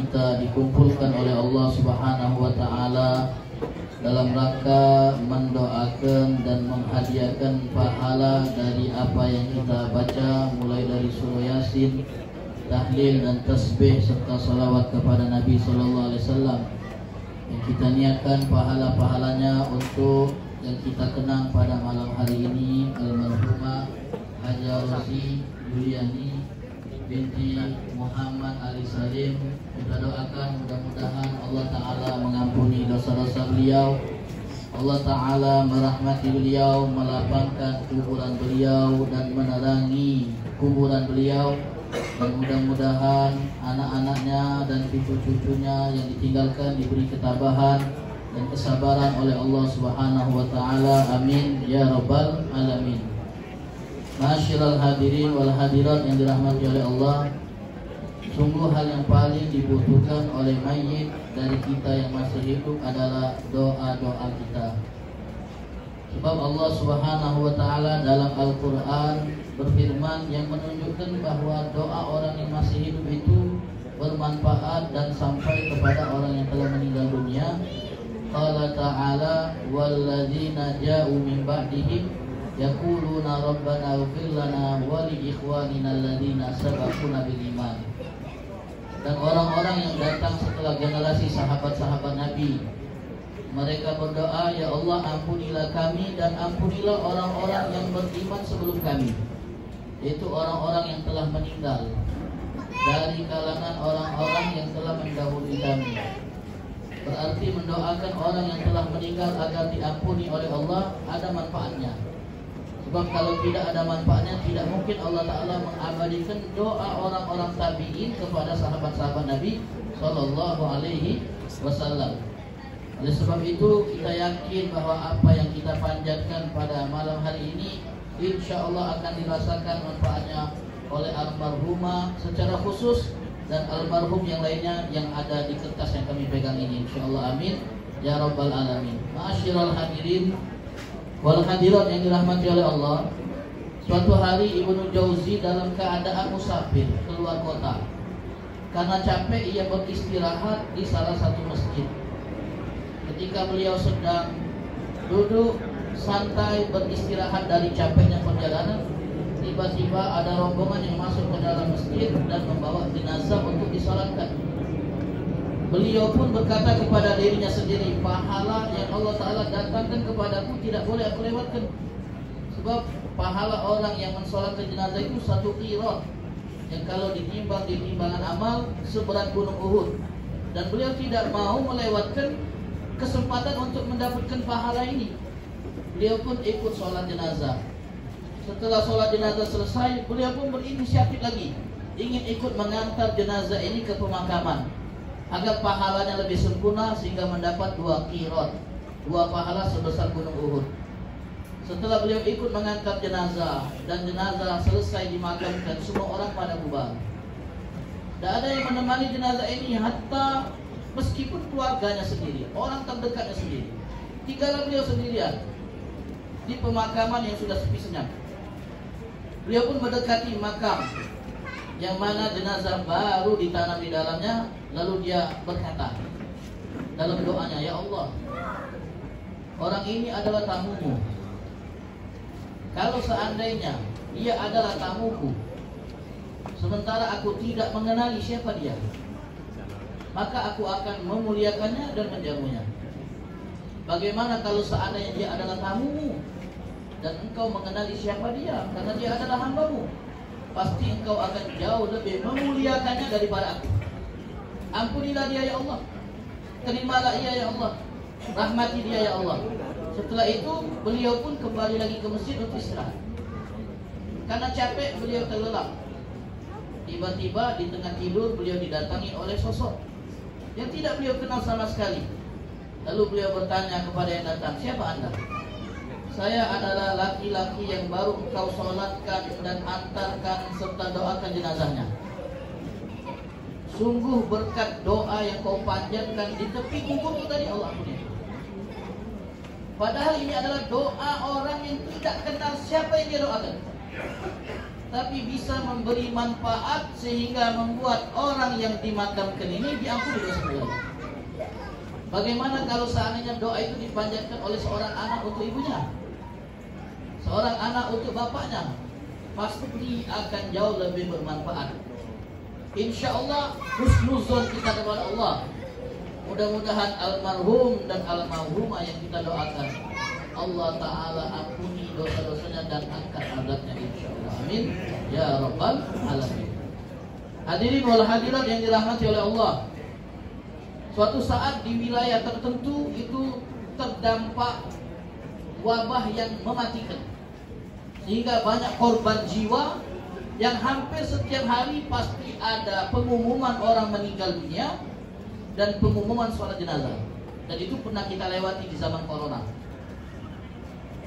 kita dikumpulkan oleh Allah Subhanahu wa taala dalam rangka mendoakan dan menghadiahkan pahala dari apa yang kita baca, mulai dari surah Yasin, tahlil dan tasbih serta salawat kepada Nabi sallallahu alaihi wasallam. Yang kita niatkan pahala-pahalanya untuk yang kita kenang pada malam hari ini, almarhumah Haja Rosi Yuliani binti Muhammad Ali Salim. Kita doakan mudah-mudahan Allah Ta'ala mengampuni dosa-dosa beliau, Allah Ta'ala merahmati beliau, melapangkan kuburan beliau dan menerangi kuburan beliau, dan mudah-mudahan anak-anaknya dan cucu-cucunya yang ditinggalkan diberi ketabahan dan kesabaran oleh Allah Subhanahu wa taala. Amin ya rabbal alamin. Masyiral hadirin wal hadirat yang dirahmati oleh Allah, sungguh hal yang paling dibutuhkan oleh mayit dari kita yang masih hidup adalah doa-doa kita. Sebab Allah Subhanahu wa taala dalam Al-Qur'an berfirman yang menunjukkan bahwa doa orang yang masih hidup itu bermanfaat dan sampai kepada orang yang telah meninggal dunia. Qala ta'ala walladzina ja'u min ba'dihim yaquluna rabbana ighfir lana wa li ikhwanina alladzina sabaquna bil iman. Dan orang-orang yang datang setelah generasi sahabat-sahabat Nabi, mereka berdoa, ya Allah ampunilah kami dan ampunilah orang-orang yang beriman sebelum kami, yaitu orang-orang yang telah meninggal dari kalangan orang-orang yang telah mendahului kami. Berarti mendoakan orang yang telah meninggal agar diampuni oleh Allah ada manfaatnya. Sebab kalau tidak ada manfaatnya, tidak mungkin Allah Ta'ala mengabadikan doa orang-orang tabi'in kepada sahabat-sahabat Nabi Sallallahu Alaihi Wasallam. Oleh sebab itu kita yakin bahwa apa yang kita panjatkan pada malam hari ini insya Allah akan dirasakan manfaatnya oleh almarhumah secara khusus dan almarhum yang lainnya yang ada di kertas yang kami pegang ini, insya Allah. Amin ya rabbal alamin. Ma'asyiral hadirin wal hadirat yang dirahmati oleh Allah, suatu hari Ibnu Jauzi dalam keadaan musafir keluar kota. Karena capek ia beristirahat di salah satu masjid. Ketika beliau sedang duduk santai beristirahat dari capeknya perjalanan, tiba-tiba ada rombongan yang masuk ke dalam masjid dan membawa jenazah untuk disalatkan. Beliau pun berkata kepada dirinya sendiri, pahala yang Allah Ta'ala datangkan kepadaku tidak boleh aku lewatkan. Sebab pahala orang yang mensolatkan jenazah itu satu qirat, yang kalau ditimbang di timbangan amal seberat gunung Uhud. Dan beliau tidak mau melewatkan kesempatan untuk mendapatkan pahala ini. Beliau pun ikut sholat jenazah. Setelah sholat jenazah selesai, beliau pun berinisiatif lagi, ingin ikut mengantar jenazah ini ke pemakaman agar pahalanya lebih sempurna sehingga mendapat 2 qirat, 2 pahala sebesar gunung Uhud. Setelah beliau ikut mengantar jenazah dan jenazah selesai dimakamkan, semua orang pada bubar. Tidak ada yang menemani jenazah ini, hatta meskipun keluarganya sendiri, orang terdekatnya sendiri. Tinggallah beliau sendirian di pemakaman yang sudah sepi senyap. Beliau pun mendekati makam yang mana jenazah baru ditanam di dalamnya. Lalu dia berkata dalam doanya, ya Allah, orang ini adalah tamumu. Kalau seandainya dia adalah tamuku, sementara aku tidak mengenali siapa dia, maka aku akan memuliakannya dan menjamunya. Bagaimana kalau seandainya dia adalah tamumu dan engkau mengenali siapa dia, karena dia adalah hambamu, pasti engkau akan jauh lebih memuliakannya daripada aku. Ampunilah dia ya Allah, terimalah ia ya Allah, rahmati dia ya Allah. Setelah itu beliau pun kembali lagi ke masjid untuk istirahat. Karena capek beliau terlelap. Tiba-tiba di tengah tidur beliau didatangi oleh sosok yang tidak beliau kenal sama sekali. Lalu beliau bertanya kepada yang datang, siapa anda? Saya adalah laki-laki yang baru engkau sholatkan dan antarkan serta doakan jenazahnya. Sungguh berkat doa yang kau panjatkan di tepi kuburku tadi, Allah ampuni. Padahal ini adalah doa orang yang tidak kenal siapa yang dia doakan. tapi bisa memberi manfaat sehingga membuat orang yang dimakamkan ini diampuni dosa beliau. Bagaimana kalau seandainya doa itu dipanjatkan oleh seorang anak untuk ibunya, seorang anak untuk bapaknya, pasti akan jauh lebih bermanfaat. Insya Allah husnuzon kita kepada Allah. Mudah-mudahan almarhum dan almarhumah yang kita doakan, Allah Ta'ala ampuni dosa-dosanya dan angkat azabnya insyaallah. Amin ya rabbal alamin. Hadirin wal hadirat yang dirahmati oleh Allah, suatu saat di wilayah tertentu itu terdampak wabah yang mematikan, sehingga banyak korban jiwa yang hampir setiap hari pasti ada pengumuman orang meninggal dunia dan pengumuman sholat jenazah. Dan itu pernah kita lewati di zaman corona.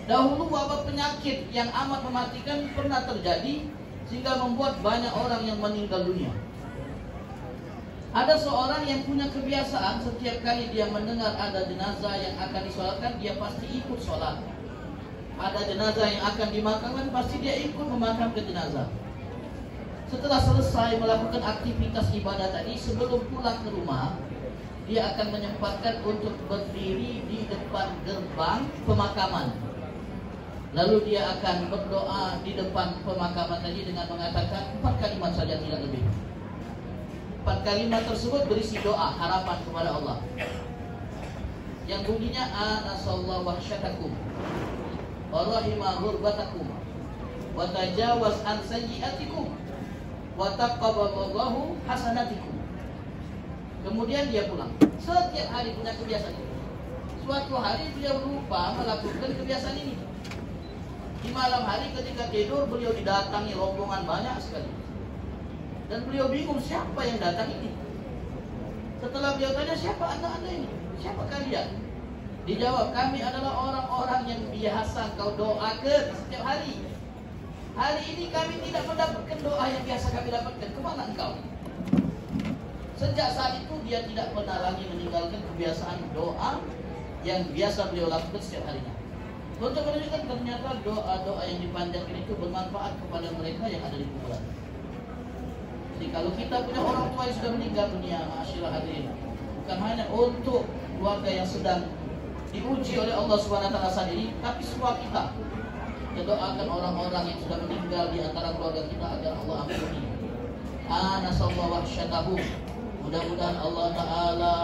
Dahulu wabah penyakit yang amat mematikan pernah terjadi sehingga membuat banyak orang yang meninggal dunia. Ada seorang yang punya kebiasaan setiap kali dia mendengar ada jenazah yang akan disolatkan, dia pasti ikut sholat. Ada jenazah yang akan dimakamkan, pasti dia ikut memakamkan jenazah. Setelah selesai melakukan aktivitas ibadah tadi, sebelum pulang ke rumah, dia akan menyempatkan untuk berdiri di depan gerbang pemakaman. Lalu dia akan berdoa di depan pemakaman tadi dengan mengatakan 4 kalimat saja, tidak lebih. 4 kalimat tersebut berisi doa harapan kepada Allah, yang bunyinya anasallahu wahsyatakum wa rahima hurbatakum wa tajawaz an sayyiatikum wa taqabbalallahu hasanatikum. Kemudian dia pulang. Setiap hari punya kebiasaan ini. Suatu hari beliau lupa melakukan kebiasaan ini. Di malam hari ketika tidur, beliau didatangi rombongan banyak sekali. Dan beliau bingung, siapa yang datang ini? Setelah beliau tanya, siapa anda ini? Siapa kalian? Dijawab, kami adalah orang-orang yang biasa kau doakan setiap hari. Hari ini kami tidak mendapatkan doa yang biasa kami dapatkan. Kemana engkau? Sejak saat itu dia tidak pernah lagi meninggalkan kebiasaan doa yang biasa beliau lakukan setiap harinya. Untuk menunjukkan ternyata doa-doa yang dipanjatkan itu bermanfaat kepada mereka yang ada di kuburan. Jadi kalau kita punya orang tua yang sudah meninggal dunia, ma'asyiral hadirin, bukan hanya untuk keluarga yang sedang diuji oleh Allah SWT saat ini, tapi semua kita doakan orang-orang yang sudah meninggal di antara keluarga kita agar Allah ampuni. Anasallahu wahsyatahu. Mudah-mudahan Allah Ta'ala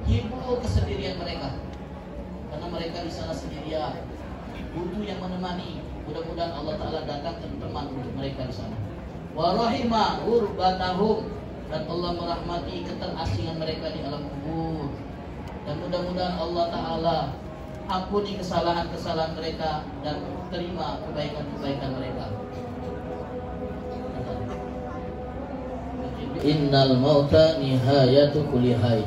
hibur kesendirian mereka, karena mereka di sana sendirian, butuh yang menemani. Mudah-mudahan Allah Ta'ala datangkan teman untuk mereka di sana. Wa rahima urbatahum, dan Allah merahmati keterasingan mereka di alam kubur. Dan mudah-mudahan Allah Ta'ala ampuni kesalahan-kesalahan mereka dan terima kebaikan-kebaikan mereka. Innal mauta nihayatu kulli hayy.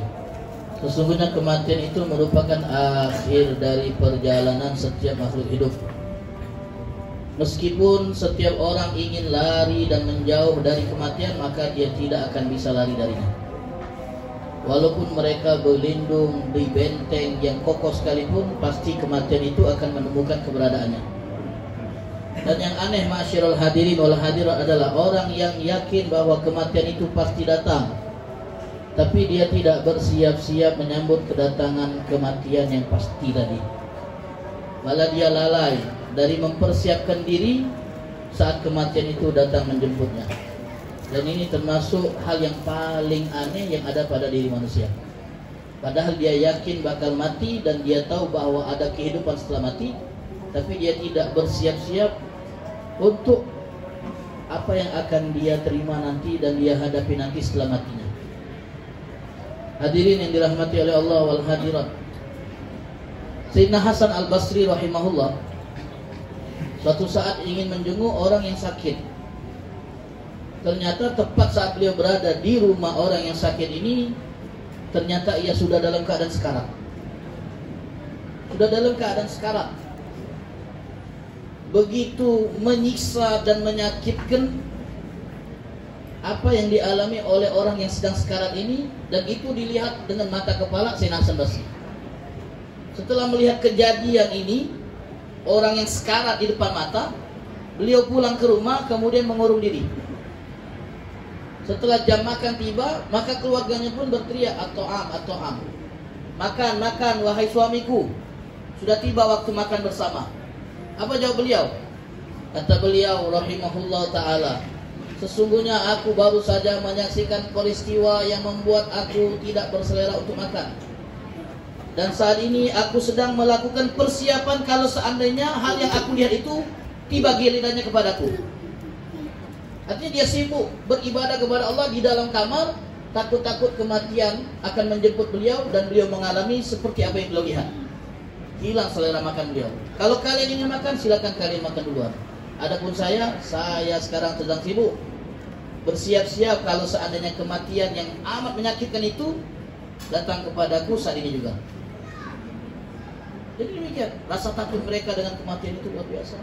Sesungguhnya kematian itu merupakan akhir dari perjalanan setiap makhluk hidup. Meskipun setiap orang ingin lari dan menjauh dari kematian, maka dia tidak akan bisa lari darinya. Walaupun mereka berlindung di benteng yang kokoh sekalipun, pasti kematian itu akan menemukan keberadaannya. Dan yang aneh, ma'asyiral hadirin wal hadirat, adalah orang yang yakin bahwa kematian itu pasti datang, tapi dia tidak bersiap-siap menyambut kedatangan kematian yang pasti tadi. Malah dia lalai dari mempersiapkan diri saat kematian itu datang menjemputnya. Dan ini termasuk hal yang paling aneh yang ada pada diri manusia. Padahal dia yakin bakal mati dan dia tahu bahwa ada kehidupan setelah mati, tapi dia tidak bersiap-siap untuk apa yang akan dia terima nanti dan dia hadapi nanti setelah matinya. Hadirin yang dirahmati oleh Allah wal hadirat, Sayyidina Hasan al-Basri rahimahullah suatu saat ingin menjenguk orang yang sakit. Ternyata tepat saat beliau berada di rumah orang yang sakit ini, ternyata ia sudah dalam keadaan sekarat. Sudah dalam keadaan sekarat. Begitu menyiksa dan menyakitkan apa yang dialami oleh orang yang sedang sekarat ini, dan itu dilihat dengan mata kepala Sayyidina Hasan Basri. Setelah melihat kejadian ini, orang yang sekarat di depan mata, Beliau pulang ke rumah, kemudian mengurung diri. Setelah jam makan tiba, maka keluarganya pun berteriak, at-ta'am, at-ta'am. Makan, makan, wahai suamiku. Sudah tiba waktu makan bersama. Apa jawab beliau? Kata beliau, rahimahullah ta'ala, sesungguhnya aku baru saja menyaksikan peristiwa yang membuat aku tidak berselera untuk makan. Dan saat ini aku sedang melakukan persiapan kalau seandainya hal yang aku lihat itu tiba gilirannya kepadaku. Artinya dia sibuk beribadah kepada Allah di dalam kamar, takut-takut kematian akan menjemput beliau, dan beliau mengalami seperti apa yang beliau lihat. Hilang selera makan beliau. Kalau kalian ingin makan, silakan kalian makan duluan. Adapun saya sekarang sedang sibuk bersiap-siap kalau seandainya kematian yang amat menyakitkan itu datang kepadaku saat ini juga. Jadi demikian, rasa takut mereka dengan kematian itu luar biasa.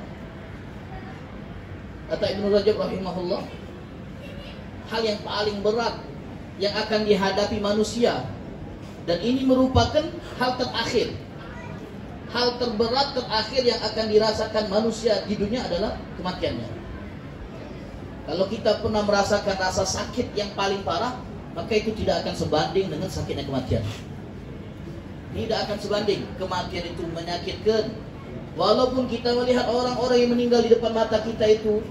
Kata Ibnu Rajab rahimahullah, hal yang paling berat yang akan dihadapi manusia, dan ini merupakan hal terakhir, hal terberat terakhir yang akan dirasakan manusia di dunia adalah kematiannya. Kalau kita pernah merasakan rasa sakit yang paling parah, maka itu tidak akan sebanding dengan sakitnya kematian. Tidak akan sebanding. Kematian itu menyakitkan. Walaupun kita melihat orang-orang yang meninggal di depan mata kita itu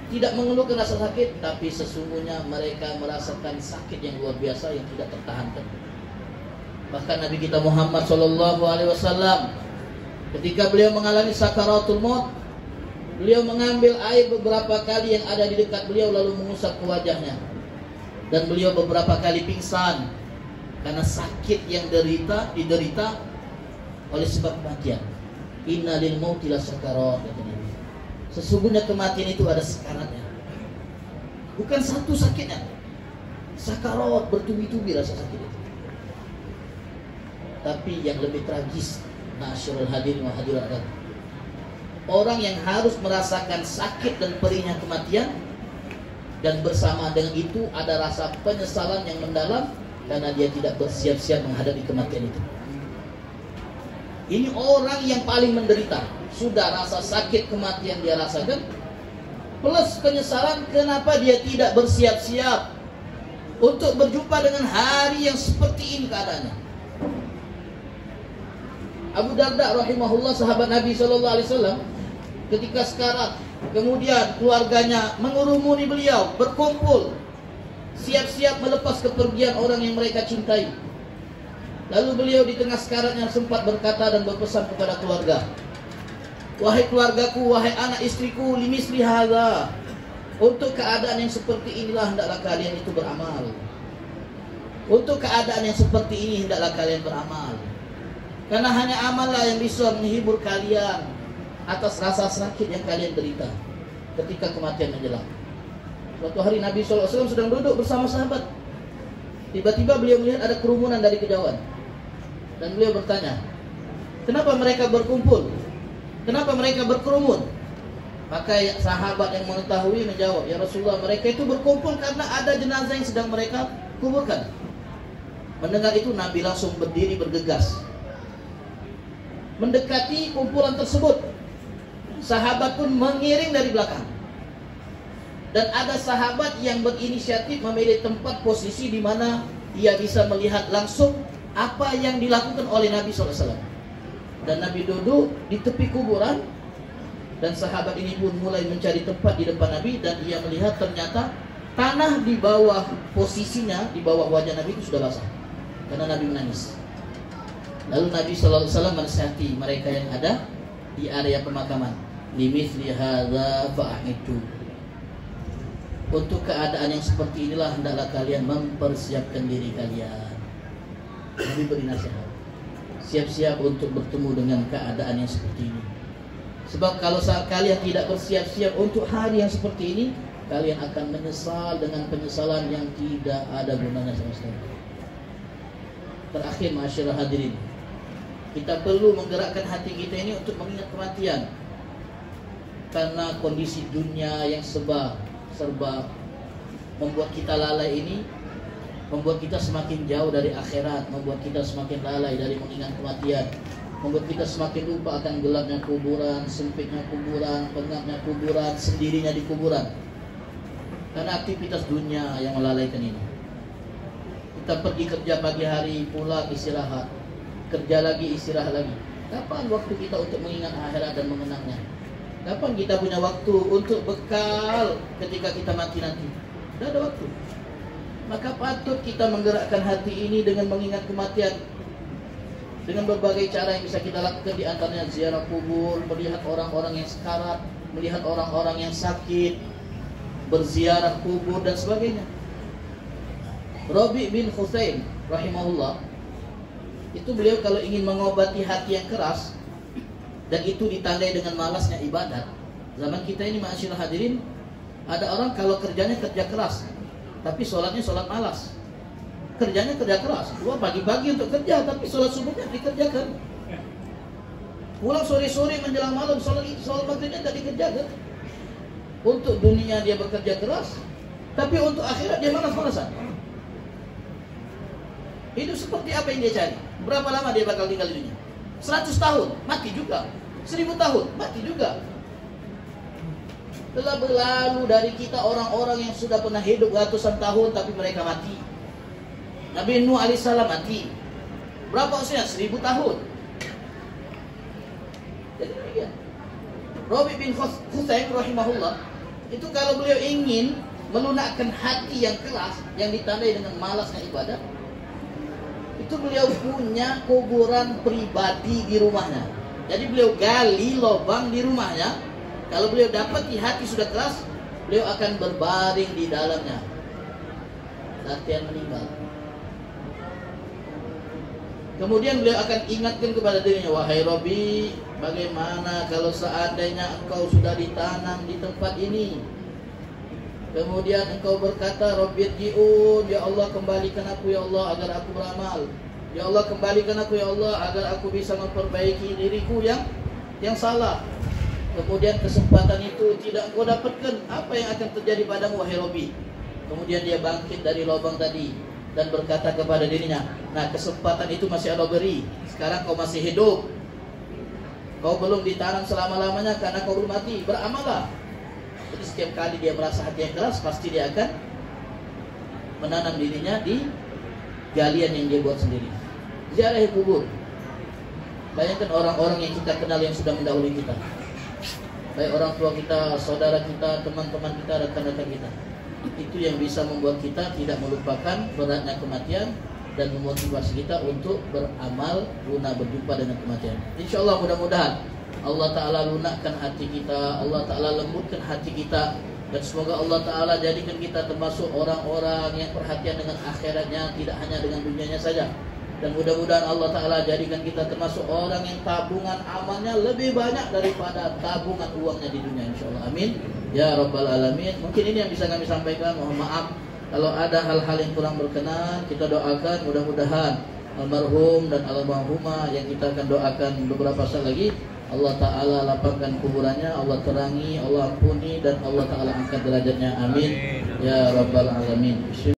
tidak mengeluhkan rasa sakit, tapi sesungguhnya mereka merasakan sakit yang luar biasa yang tidak tertahankan. Bahkan Nabi kita Muhammad SAW, ketika beliau mengalami sakaratul maut, beliau mengambil air beberapa kali yang ada di dekat beliau lalu mengusap ke wajahnya, dan beliau beberapa kali pingsan karena sakit yang diderita oleh sebab kematian. Inna lil mauti lasakarat, kata Nabi. Sesungguhnya kematian itu ada sakaratnya. Bukan satu sakitnya, sakarat, bertubi-tubi rasa sakit itu. Tapi yang lebih tragis, ma'asyiral hadirin wa hadirat, orang yang harus merasakan sakit dan perihnya kematian, dan bersama dengan itu ada rasa penyesalan yang mendalam karena dia tidak bersiap-siap menghadapi kematian itu. Ini orang yang paling menderita. Sudah rasa sakit kematian dia rasakan, plus penyesalan kenapa dia tidak bersiap-siap untuk berjumpa dengan hari yang seperti ini keadaannya. Abu Darda rahimahullah, sahabat Nabi SAW, ketika sekarat, kemudian keluarganya mengurumuni beliau, berkumpul, siap-siap melepas kepergian orang yang mereka cintai. Lalu beliau di tengah sekaratnya sempat berkata dan berpesan kepada keluarga, wahai keluargaku, wahai anak istriku, limisli hadza, untuk keadaan yang seperti inilah hendaklah kalian itu beramal. Untuk keadaan yang seperti ini hendaklah kalian beramal. Karena hanya amallah yang bisa menghibur kalian atas rasa sakit yang kalian derita ketika kematian menjelang. Suatu hari Nabi SAW sedang duduk bersama sahabat. Tiba-tiba beliau melihat ada kerumunan dari kejauhan, dan beliau bertanya, kenapa mereka berkumpul? Kenapa mereka berkerumun? Maka sahabat yang mengetahui menjawab, ya Rasulullah, mereka itu berkumpul karena ada jenazah yang sedang mereka kuburkan. Mendengar itu Nabi langsung berdiri bergegas mendekati kumpulan tersebut. Sahabat pun mengiring dari belakang. Dan ada sahabat yang berinisiatif memilih tempat posisi di mana ia bisa melihat langsung apa yang dilakukan oleh Nabi SAW. Dan Nabi duduk di tepi kuburan, dan sahabat ini pun mulai mencari tempat di depan Nabi, dan ia melihat ternyata tanah di bawah posisinya, di bawah wajah Nabi itu sudah basah karena Nabi menangis. Lalu Nabi SAW menasihati mereka yang ada di area pemakaman, limithli hadza fa'iddu, untuk keadaan yang seperti inilah hendaklah kalian mempersiapkan diri kalian. Nabi beri nasihat, siap-siap untuk bertemu dengan keadaan yang seperti ini. Sebab kalau saat kalian tidak bersiap-siap untuk hari yang seperti ini, kalian akan menyesal dengan penyesalan yang tidak ada gunanya sama sekali. Terakhir, ma'asyiral hadirin, kita perlu menggerakkan hati kita ini untuk mengingat kematian. Karena kondisi dunia yang serba membuat kita lalai ini, membuat kita semakin jauh dari akhirat, membuat kita semakin lalai dari mengingat kematian, membuat kita semakin lupa akan gelapnya kuburan, sempitnya kuburan, pengapnya kuburan, sendirinya di kuburan. Karena aktivitas dunia yang melalaikan ini. Kita pergi kerja pagi hari, pulang istirahat, kerja lagi, istirahat lagi. Kapan waktu kita untuk mengingat akhirat dan mengenangnya? Kapan kita punya waktu untuk bekal ketika kita mati nanti? Tidak ada waktu. Maka patut kita menggerakkan hati ini dengan mengingat kematian, dengan berbagai cara yang bisa kita lakukan, di antaranya ziarah kubur, melihat orang-orang yang sekarat, melihat orang-orang yang sakit, berziarah kubur dan sebagainya. Rabi bin Husain rahimahullah, itu beliau kalau ingin mengobati hati yang keras, dan itu ditandai dengan malasnya ibadat. Zaman kita ini ma'asyiral hadirin, ada orang kalau kerjanya kerja keras, tapi sholatnya sholat malas. Kerjanya kerja keras, dua pagi-pagi untuk kerja, tapi sholat subuhnya dikerjakan. Pulang sore-sore menjelang malam, sholat maghribnya tidak dikerjakan. Untuk dunia dia bekerja keras, tapi untuk akhirat dia malas-malasan. Hidup seperti apa yang dia cari? Berapa lama dia bakal tinggal di dunia? 100 tahun, mati juga. 1000 tahun, mati juga. Telah berlalu dari kita orang-orang yang sudah pernah hidup ratusan tahun, tapi mereka mati. Nabi Nuh alaihissalam mati. Berapa usia? 1000 tahun. Jadi demikian. Rabi bin Husain rahimahullah, itu kalau beliau ingin melunakkan hati yang keras, yang ditandai dengan malasnya ibadah, itu beliau punya kuburan pribadi di rumahnya. Jadi beliau gali lubang di rumahnya. Kalau beliau dapat di hati sudah keras, beliau akan berbaring di dalamnya. Latihan meninggal. Kemudian beliau akan ingatkan kepada dirinya, wahai Rabbi, bagaimana kalau seandainya engkau sudah ditanam di tempat ini, kemudian engkau berkata, Rabbirji'un, ya Allah kembalikan aku ya Allah agar aku beramal. Ya Allah kembalikan aku ya Allah agar aku bisa memperbaiki diriku yang salah. Kemudian kesempatan itu tidak engkau dapatkan, apa yang akan terjadi padamu wahai Rabbi? Kemudian dia bangkit dari lubang tadi dan berkata kepada dirinya, nah kesempatan itu masih Allah beri. Sekarang kau masih hidup, kau belum ditanam selama-lamanya karena kau belum mati, beramallah. Jadi setiap kali dia merasa hati yang keras, pasti dia akan menanam dirinya di galian yang dia buat sendiri. Ziarah kubur. Bayangkan orang-orang yang kita kenal yang sudah mendahului kita, baik orang tua kita, saudara kita, teman-teman kita, rekan-rekan kita. Itu yang bisa membuat kita tidak melupakan beratnya kematian dan memotivasi kita untuk beramal guna berjumpa dengan kematian. Insya Allah mudah-mudahan Allah Ta'ala lunakkan hati kita, Allah Ta'ala lembutkan hati kita, dan semoga Allah Ta'ala jadikan kita termasuk orang-orang yang perhatian dengan akhiratnya, tidak hanya dengan dunianya saja. Dan mudah-mudahan Allah Ta'ala jadikan kita termasuk orang yang tabungan amalnya lebih banyak daripada tabungan uangnya di dunia, insya Allah. Amin ya Rabbal Alamin. Mungkin ini yang bisa kami sampaikan. Mohon maaf kalau ada hal-hal yang kurang berkenan. Kita doakan mudah-mudahan almarhum dan almarhumah yang kita akan doakan beberapa saat lagi, Allah Ta'ala lapangkan kuburannya, Allah terangi, Allah ampuni, dan Allah Ta'ala angkat derajatnya. Amin ya Rabbal Alamin.